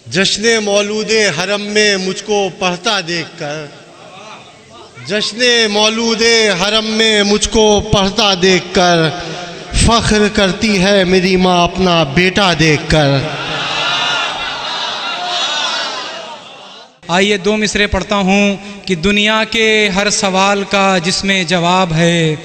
जश्न मौलूदे हरम में मुझको पढ़ता देखकर, जश्न मौलूदे हरम में मुझको पढ़ता देखकर फ़ख्र करती है मेरी माँ अपना बेटा देखकर। आइए दो मिसरे पढ़ता हूँ कि दुनिया के हर सवाल का जिसमें जवाब है,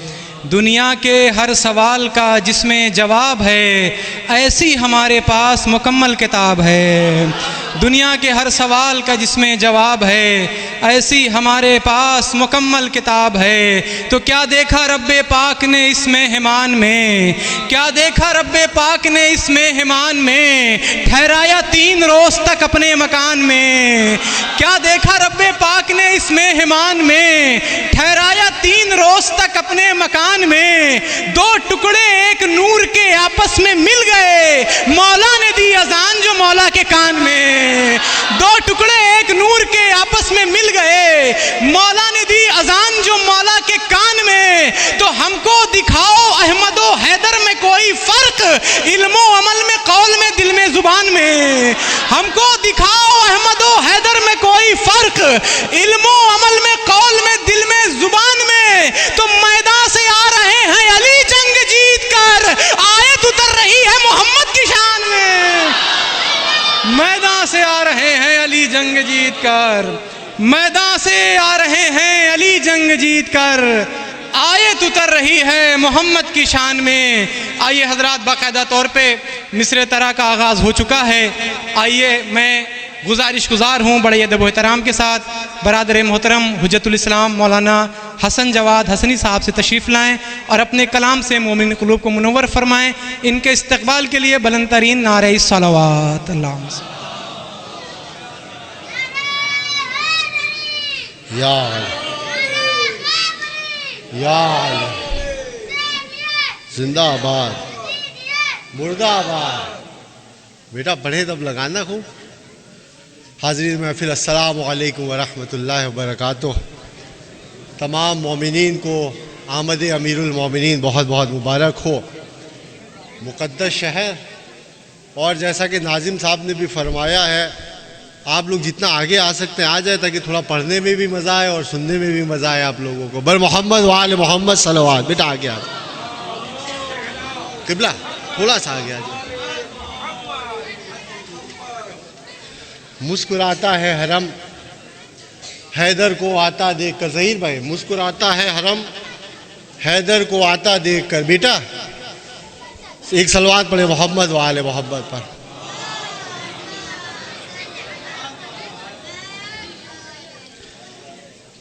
दुनिया के हर सवाल का जिसमें जवाब है, ऐसी हमारे पास मुकम्मल किताब है। दुनिया के हर सवाल का जिसमें जवाब है, ऐसी हमारे पास मुकम्मल किताब है। तो क्या देखा रब्बे पाक ने इस मेहमान में, क्या देखा रब्बे पाक ने इस मेहमान में, ठहराया 3 रोज़ तक अपने मकान में। क्या देखा रब्बे पाक ने इस मेहमान में, ठहराया 3 रोज़ तक अपने मकान में। 2 टुकड़े एक नूर के आपस में मिल गए, मौला ने दी अजान जो मौला के कान में। 2 टुकड़े एक नूर के आपस में मिल गए, मौला ने दी अजान जो मौला के कान में। तो हमको दिखाओ अहमदो हैदर में कोई फर्क, इल्मो अमल में, कौल में, दिल में, जुबान में। हमको दिखाओ अहमदो हैदर में कोई फर्क, इल्मो अमल में, कौल में, दिल में, जुबान में। तो मैदान से आ रहे हैं अली जंग जीत कर, आयत उतर रही है मोहम्मद की शान में। मैदान से आ रहे हैं अली जंग जीत कर, मैदान से आ रहे हैं अली जंग जीत कर, आयत उतर रही है मोहम्मद की शान में। आइए हजरात, बाकायदा तौर पे मिसरे तरह का आगाज़ हो चुका है। आइए मैं गुज़ारिश हूँ बड़े अदब व एहतराम के साथ बरादर मोहतरम हुज्जतुल इस्लाम मौलाना हसन जवाद हसनी साहब से तशरीफ़ लाएँ और अपने कलाम से मोमिन क़ुलूब को मुनव्वर फरमाएँ। इनके इस्तक़बाल के लिए बुलंद तरीन नारे सलावत। अल्लाहुम्मा या जिंदाबाद मुर्दाबाद। बेटा पढ़े तब लगाना खूब। हाज़रीन महफ़िल, अस्सलामु अलैकुम व रहमतुल्लाहि व बरकातुहू। तमाम मोमिनीन को आमद अमीरुल मोमिनीन बहुत बहुत मुबारक हो। मुक़द्दस शहर, और जैसा कि नाज़िम साहब ने भी फरमाया है, आप लोग जितना आगे आ सकते हैं आ जाए, ताकि थोड़ा पढ़ने में भी मज़ा आए और सुनने में भी मज़ा आए आप लोगों को। बर मोहम्मद वाले मोहम्मद सलवात। बेटा आगे आ जाए, किबला थोड़ा सा आगे आ जाए। मुस्कुराता है हरम हैदर को आता देख कर। ज़हीर भाई, मुस्कुराता है हरम हैदर को आता देख कर। बेटा एक सलवात पढ़े मोहम्मद वाले मोहम्मद पर।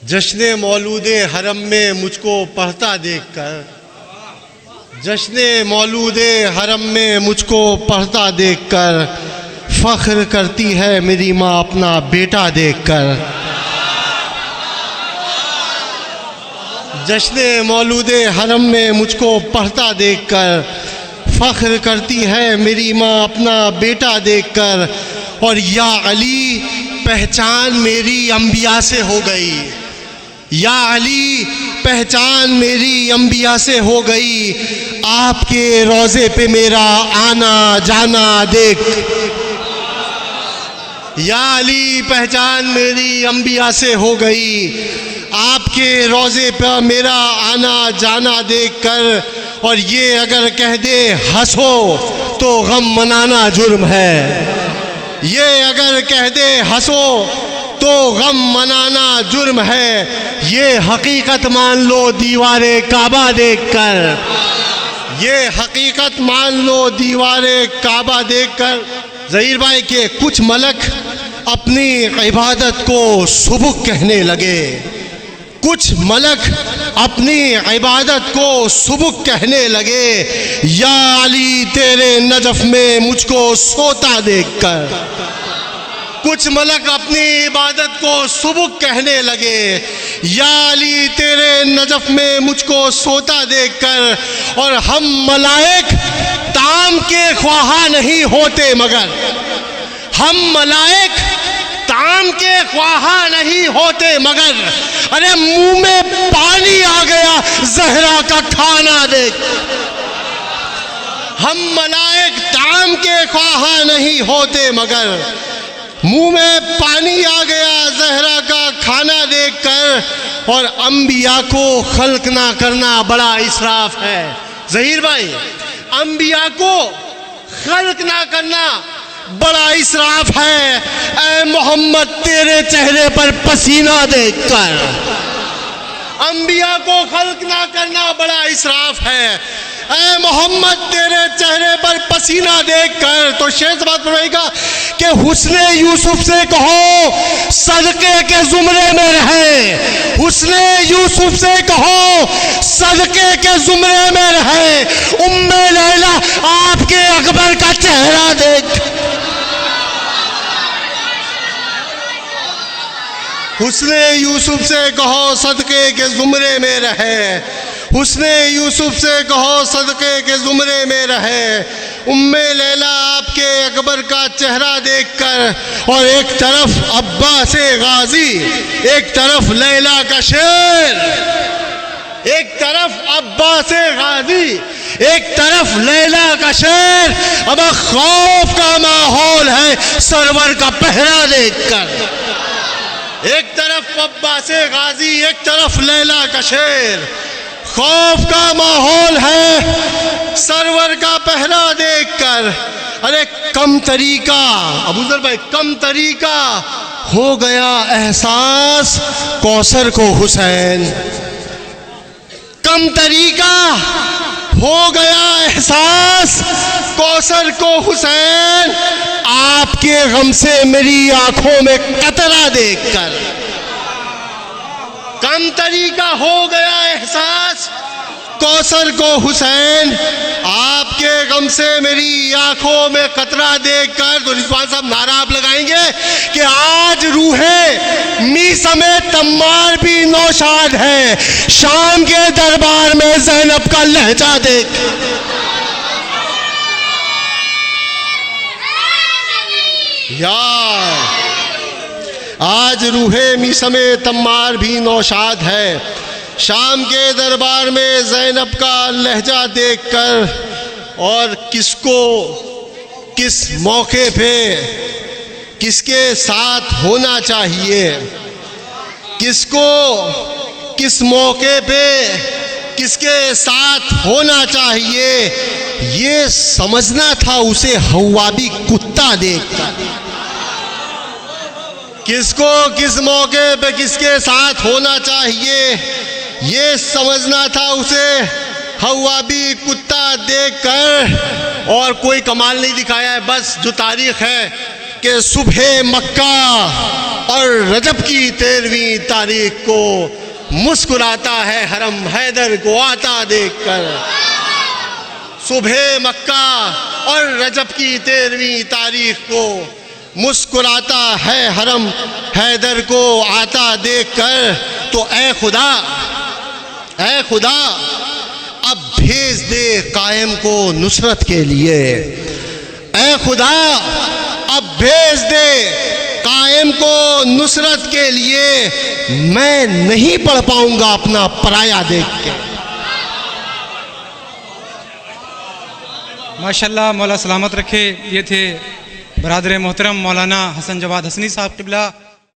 जश्न मौलूदे हरम में मुझको पढ़ता देखकर, जश्न मौलूदे हरम में मुझको पढ़ता देखकर फ़ख्र करती है मेरी माँ अपना बेटा देखकर। जश्न मौलूदे हरम में मुझको पढ़ता देखकर फ़ख्र करती है मेरी माँ अपना बेटा देखकर। और या अली पहचान मेरी अंबिया से हो गई, या अली पहचान मेरी अंबिया से हो गई, आपके रोज़े पे मेरा आना जाना देख। या अली पहचान मेरी अंबिया से हो गई, आपके रोज़े पर मेरा आना जाना देखकर। और ये अगर कह दे हंसो तो गम मनाना जुर्म है, ये अगर कह दे हंसो तो गम मनाना जुर्म है। ये हकीकत मान लो दीवारे काबा देखकर, ये हकीकत मान लो दीवारे काबा देखकर। ज़हीर भाई के कुछ मलक अपनी इबादत को सुबह कहने लगे, कुछ मलक अपनी इबादत को सुबह कहने लगे। या अली तेरे नजफ में मुझको सोता देखकर, कुछ मलक अपनी इबादत को सुबह कहने लगे। या अली तेरे नजफ में मुझको सोता देखकर। और हम मलाइक ताम के ख्वाहा नहीं होते, मगर हम मलाइक ताम के ख्वाहा नहीं होते, मगर अरे मुंह में पानी आ गया ज़हरा का खाना देख। हम मलाइक ताम के ख्वाहा नहीं होते, मगर मुंह में पानी आ गया ज़हरा का खाना देखकर। और अंबिया को खल्क ना करना बड़ा इसराफ है। ज़हीर भाई, अंबिया को खल्क ना करना बड़ा इसराफ है। ऐ मोहम्मद तेरे चेहरे पर पसीना देखकर, अंबिया को खल्क ना करना बड़ा इसराफ है। ऐ मोहम्मद तेरे चेहरे पर पसीना देखकर। तो शेर से बात करेगा कि हुस्ने यूसुफ से कहो सदके के जुमरे में रहे, हुस्ने यूसुफ से कहो सदके के जुमरे में रहे। उम्मे लैला आपके अकबर का चेहरा देख, हुस्ने यूसुफ से कहो सदके के जुमरे में रहे, हुस्ने यूसुफ से कहो सदके के जुमरे में रहे। उम्मे लैला आपके अकबर का चेहरा देखकर। और एक तरफ अब्बास गाजी, एक तरफ लैला का शेर, एक तरफ अब्बास गाजी, एक तरफ लैला का शेर। अब खौफ का माहौल है सरवर का पहरा देखकर। एक तरफ अब्बास गाजी, एक तरफ लैला का शेर। खौफ का माहौल है सरवर का पहरा देखकर। अरे कम तरीका अबूजर भाई, कम तरीका हो गया एहसास कौसर को हुसैन, कम तरीका हो गया एहसास कौसर को हुसैन। आपके गम से मेरी आंखों में कतरा देखकर, कम तरीका हो गया एहसास कौसर को हुसैन। आपके गम से मेरी आंखों में कतरा देखकर। तो रिजवान साहब नारा आप लगाएंगे कि आज रूहे मी समेत तम्मार भी नौशाद है, शाम के दरबार में ज़ैनब का लहजा देख। यार आज रूहे मी समेत तम्मार भी नौशाद है, शाम के दरबार में ज़ैनब का लहजा देखकर। और किसको किस मौके पे किसके साथ होना चाहिए, किसको किस मौके पे किसके साथ होना चाहिए, ये समझना था उसे हव्वाबी कुत्ता देखकर। किसको किस मौके पे किसके साथ होना चाहिए, ये समझना था उसे हव्वाबी कुत्ता देखकर। और कोई कमाल नहीं दिखाया है, बस जो तारीख है कि सुबह मक्का और रजब की 13वीं तारीख को मुस्कुराता है हरम हैदर को आता देखकर। सुबह मक्का और रजब की 13वीं तारीख को मुस्कुराता है हरम हैदर को आता देखकर। तो ऐ खुदा अब भेज दे कायम को नुसरत के लिए, ऐ खुदा अब भेज दे कायम को नुसरत के लिए। मैं नहीं पढ़ पाऊंगा अपना पराया देख के। माशाल्लाह, मौला सलामत रखे। ये थे बरादर मोहतरम मौलाना हसन जवाद हसनी साहब क़िबला।